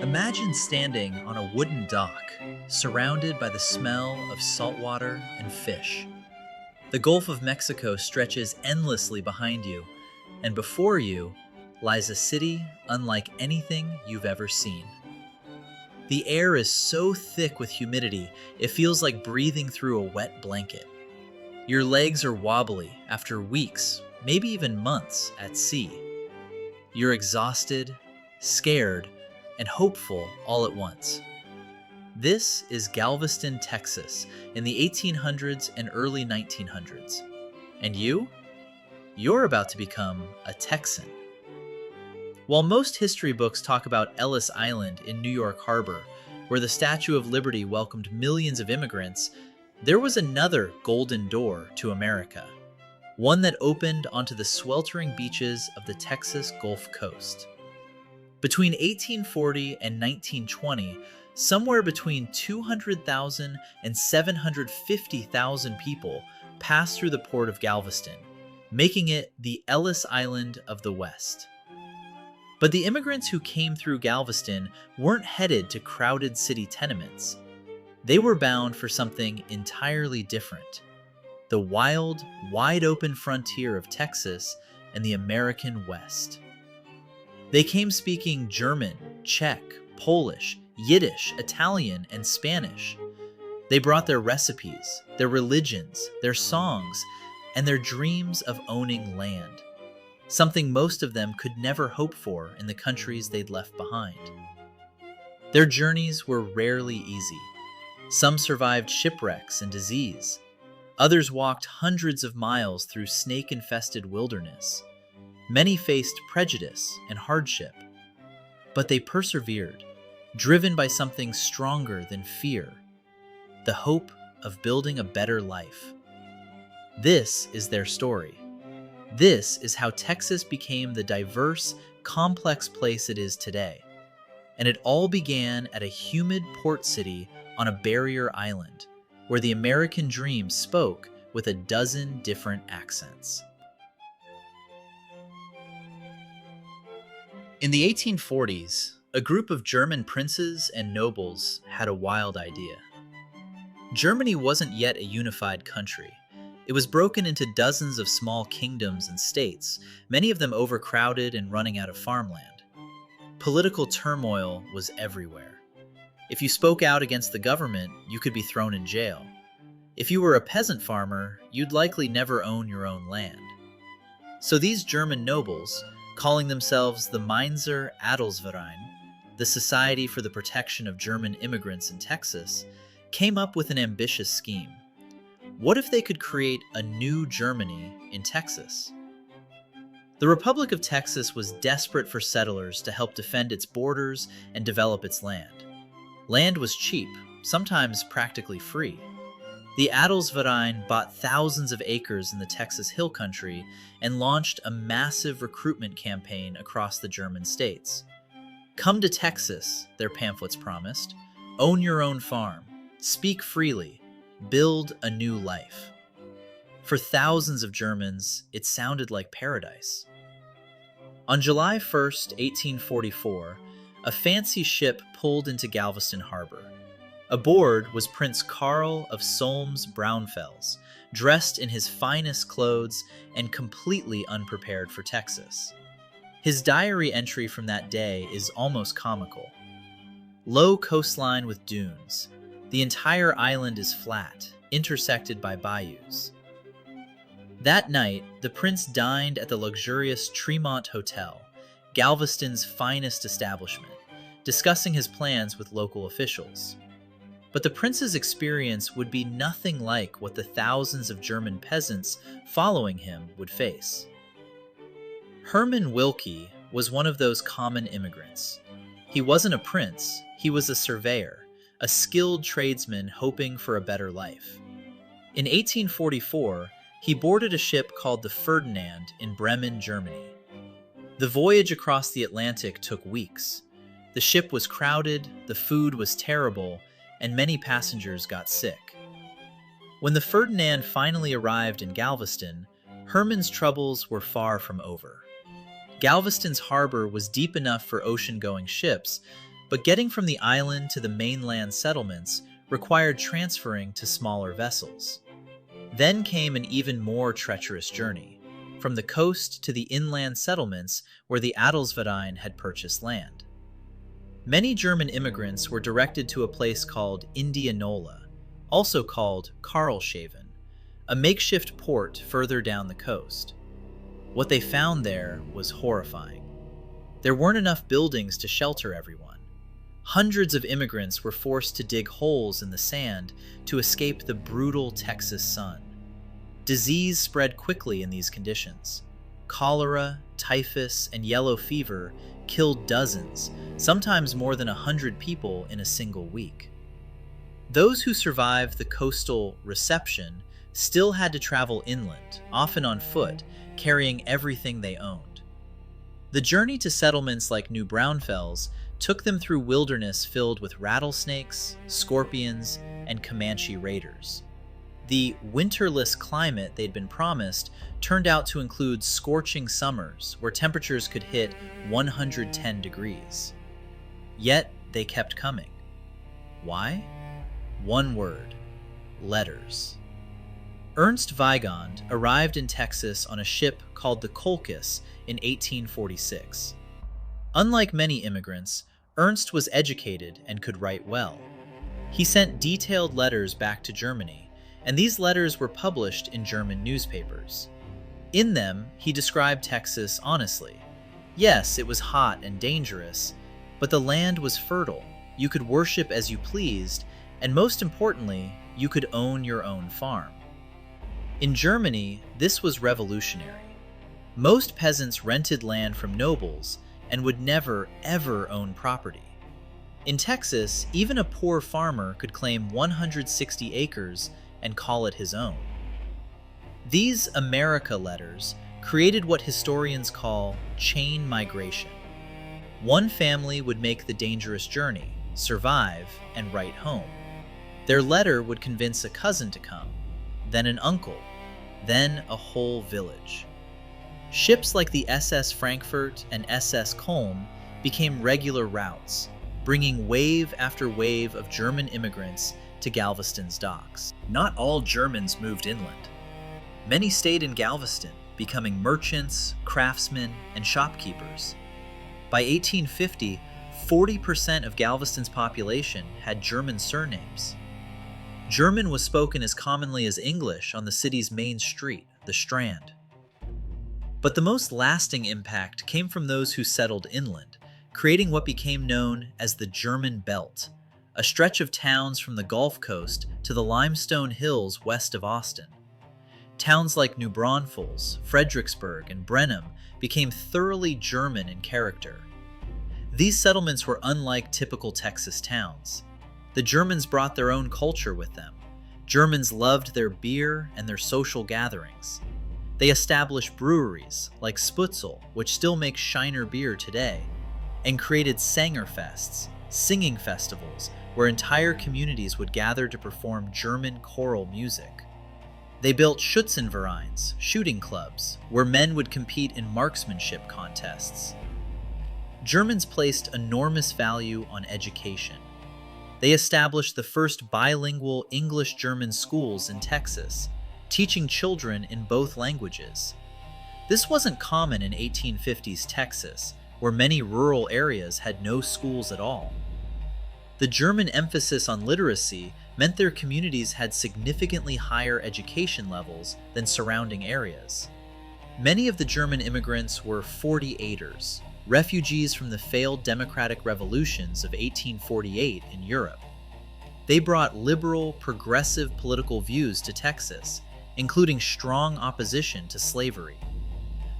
Imagine standing on a wooden dock, surrounded by the smell of salt water and fish. The Gulf of Mexico stretches endlessly behind you, and before you lies a city unlike anything you've ever seen. The air is so thick with humidity, it feels like breathing through a wet blanket. Your legs are wobbly after weeks, maybe even months at sea. You're exhausted, scared, and hopeful all at once. This is Galveston, Texas, in the 1800s and early 1900s. And you're about to become a Texan. While most history books talk about Ellis Island in New York Harbor, where the Statue of Liberty welcomed millions of immigrants, there was another golden door to America, one that opened onto the sweltering beaches of the Texas Gulf Coast. Between 1840 and 1920, somewhere between 200,000 and 750,000 people passed through the port of Galveston, making it the Ellis Island of the West. But the immigrants who came through Galveston weren't headed to crowded city tenements. They were bound for something entirely different: the wild, wide-open frontier of Texas and the American West. They came speaking German, Czech, Polish, Yiddish, Italian, and Spanish. They brought their recipes, their religions, their songs, and their dreams of owning land, something most of them could never hope for in the countries they'd left behind. Their journeys were rarely easy. Some survived shipwrecks and disease. Others walked hundreds of miles through snake-infested wilderness. Many faced prejudice and hardship. But they persevered, driven by something stronger than fear: the hope of building a better life. This is their story. This is how Texas became the diverse, complex place it is today. And it all began at a humid port city on a barrier island, where the American dream spoke with a dozen different accents. In the 1840s, a group of German princes and nobles had a wild idea. Germany wasn't yet a unified country. It was broken into dozens of small kingdoms and states, many of them overcrowded and running out of farmland. Political turmoil was everywhere. If you spoke out against the government, you could be thrown in jail. If you were a peasant farmer, you'd likely never own your own land. So these German nobles, calling themselves the Mainzer Adelsverein, the Society for the Protection of German Immigrants in Texas, came up with an ambitious scheme. What if they could create a new Germany in Texas? The Republic of Texas was desperate for settlers to help defend its borders and develop its land. Land was cheap, sometimes practically free. The Adelsverein bought thousands of acres in the Texas Hill Country and launched a massive recruitment campaign across the German states. Come to Texas, their pamphlets promised. Own your own farm. Speak freely. Build a new life. For thousands of Germans, it sounded like paradise. On July 1st, 1844, a fancy ship pulled into Galveston Harbor. Aboard was Prince Karl of Solms-Braunfels, dressed in his finest clothes and completely unprepared for Texas. His diary entry from that day is almost comical. Low coastline with dunes. The entire island is flat, intersected by bayous. That night, the prince dined at the luxurious Tremont Hotel, Galveston's finest establishment, discussing his plans with local officials. But the prince's experience would be nothing like what the thousands of German peasants following him would face. Herman Wilke was one of those common immigrants. He wasn't a prince, he was a surveyor, a skilled tradesman hoping for a better life. In 1844, he boarded a ship called the Ferdinand in Bremen, Germany. The voyage across the Atlantic took weeks. The ship was crowded, the food was terrible, and many passengers got sick. When the Ferdinand finally arrived in Galveston, Herman's troubles were far from over. Galveston's harbor was deep enough for ocean-going ships, But getting from the island to the mainland settlements required transferring to smaller vessels. Then came an even more treacherous journey, from the coast to the inland settlements where the Adelsverein had purchased land. Many German immigrants were directed to a place called Indianola, also called Karlshaven, a makeshift port further down the coast. What they found there was horrifying. There weren't enough buildings to shelter everyone. Hundreds of immigrants were forced to dig holes in the sand to escape the brutal Texas sun. Disease spread quickly in these conditions. Cholera, typhus, and yellow fever killed dozens, sometimes more than 100 people in a single week. Those who survived the coastal reception still had to travel inland, often on foot, carrying everything they owned. The journey to settlements like New Braunfels took them through wilderness filled with rattlesnakes, scorpions, and Comanche raiders. The winterless climate they'd been promised turned out to include scorching summers where temperatures could hit 110 degrees. Yet they kept coming. Why? One word: letters. Ernst Weigand arrived in Texas on a ship called the Colchis in 1846. Unlike many immigrants, Ernst was educated and could write well. He sent detailed letters back to Germany, and these letters were published in German newspapers. In them, he described Texas honestly. Yes, it was hot and dangerous, but the land was fertile. You could worship as you pleased, and most importantly, you could own your own farm. In Germany, this was revolutionary. Most peasants rented land from nobles and would never, ever own property. In Texas, even a poor farmer could claim 160 acres and call it his own. These America letters created what historians call chain migration. One family would make the dangerous journey, survive, and write home. Their letter would convince a cousin to come, then an uncle, then a whole village. Ships like the SS Frankfurt and SS Kulm became regular routes, bringing wave after wave of German immigrants to Galveston's docks. Not all Germans moved inland. Many stayed in Galveston, becoming merchants, craftsmen, and shopkeepers. By 1850, 40% of Galveston's population had German surnames. German was spoken as commonly as English on the city's main street, the Strand. But the most lasting impact came from those who settled inland, creating what became known as the German Belt, a stretch of towns from the Gulf Coast to the limestone hills west of Austin. Towns like New Braunfels, Fredericksburg, and Brenham became thoroughly German in character. These settlements were unlike typical Texas towns. The Germans brought their own culture with them. Germans loved their beer and their social gatherings. They established breweries like Sputzel, which still makes Shiner beer today, and created Sangerfests, singing festivals where entire communities would gather to perform German choral music. They built Schützenvereins, shooting clubs, where men would compete in marksmanship contests. Germans placed enormous value on education. They established the first bilingual English-German schools in Texas, teaching children in both languages. This wasn't common in 1850s Texas, where many rural areas had no schools at all. The German emphasis on literacy meant their communities had significantly higher education levels than surrounding areas. Many of the German immigrants were 48ers, refugees from the failed democratic revolutions of 1848 in Europe. They brought liberal, progressive political views to Texas, including strong opposition to slavery.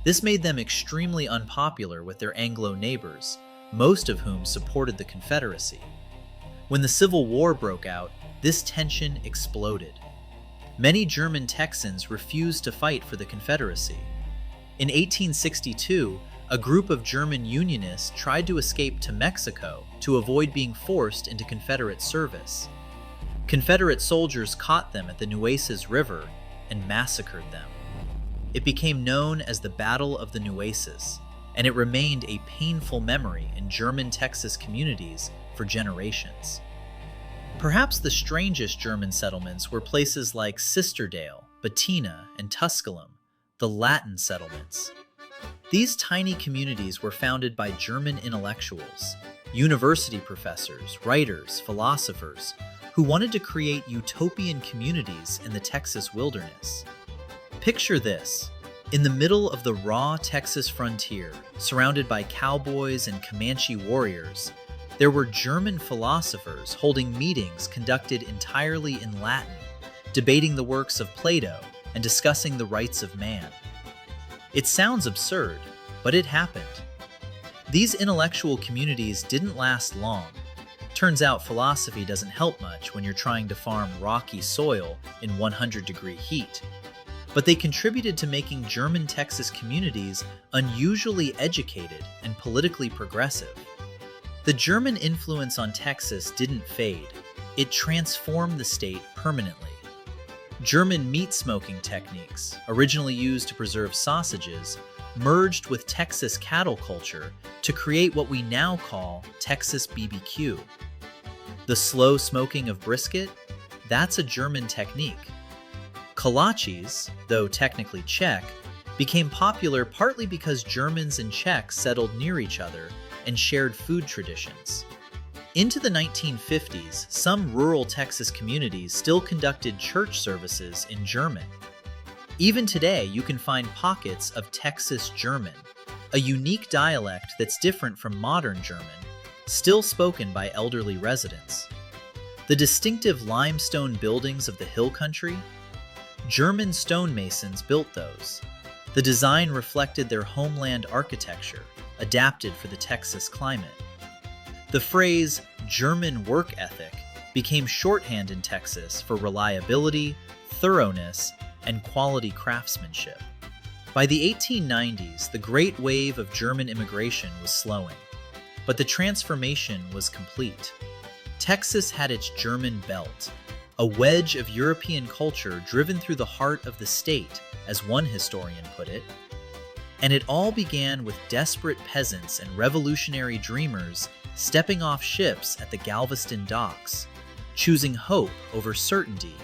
This made them extremely unpopular with their Anglo neighbors, most of whom supported the Confederacy. When the Civil War broke out, this tension exploded. Many German Texans refused to fight for the Confederacy. In 1862, a group of German Unionists tried to escape to Mexico to avoid being forced into Confederate service. Confederate soldiers caught them at the Nueces River and massacred them. It became known as the Battle of the Nueces, and it remained a painful memory in German Texas communities for generations. Perhaps the strangest German settlements were places like Sisterdale, Bettina, and Tusculum, the Latin settlements. These tiny communities were founded by German intellectuals, university professors, writers, philosophers, who wanted to create utopian communities in the Texas wilderness. Picture this. In the middle of the raw Texas frontier, surrounded by cowboys and Comanche warriors, there were German philosophers holding meetings conducted entirely in Latin, debating the works of Plato and discussing the rights of man. It sounds absurd, but it happened. These intellectual communities didn't last long. Turns out philosophy doesn't help much when you're trying to farm rocky soil in 100-degree heat. But they contributed to making German Texas communities unusually educated and politically progressive. The German influence on Texas didn't fade. It transformed the state permanently. German meat smoking techniques, originally used to preserve sausages, merged with Texas cattle culture to create what we now call Texas BBQ. The slow smoking of brisket? That's a German technique. Kolaches, though technically Czech, became popular partly because Germans and Czechs settled near each other and shared food traditions. Into the 1950s, some rural Texas communities still conducted church services in German. Even today, you can find pockets of Texas German, a unique dialect that's different from modern German, still spoken by elderly residents. The distinctive limestone buildings of the hill country? German stonemasons built those. The design reflected their homeland architecture, adapted for the Texas climate. The phrase German work ethic became shorthand in Texas for reliability, thoroughness, and quality craftsmanship. By the 1890s, the great wave of German immigration was slowing, but the transformation was complete. Texas had its German belt, a wedge of European culture driven through the heart of the state, as one historian put it. And it all began with desperate peasants and revolutionary dreamers stepping off ships at the Galveston docks, choosing hope over certainty,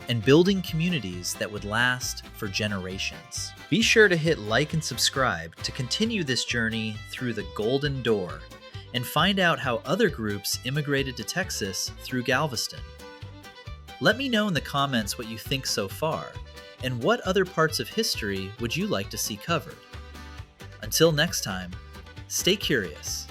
and building communities that would last for generations. Be sure to hit like and subscribe to continue this journey through the Golden Door and find out how other groups immigrated to Texas through Galveston. Let me know in the comments what you think so far, and what other parts of history would you like to see covered. Until next time, stay curious.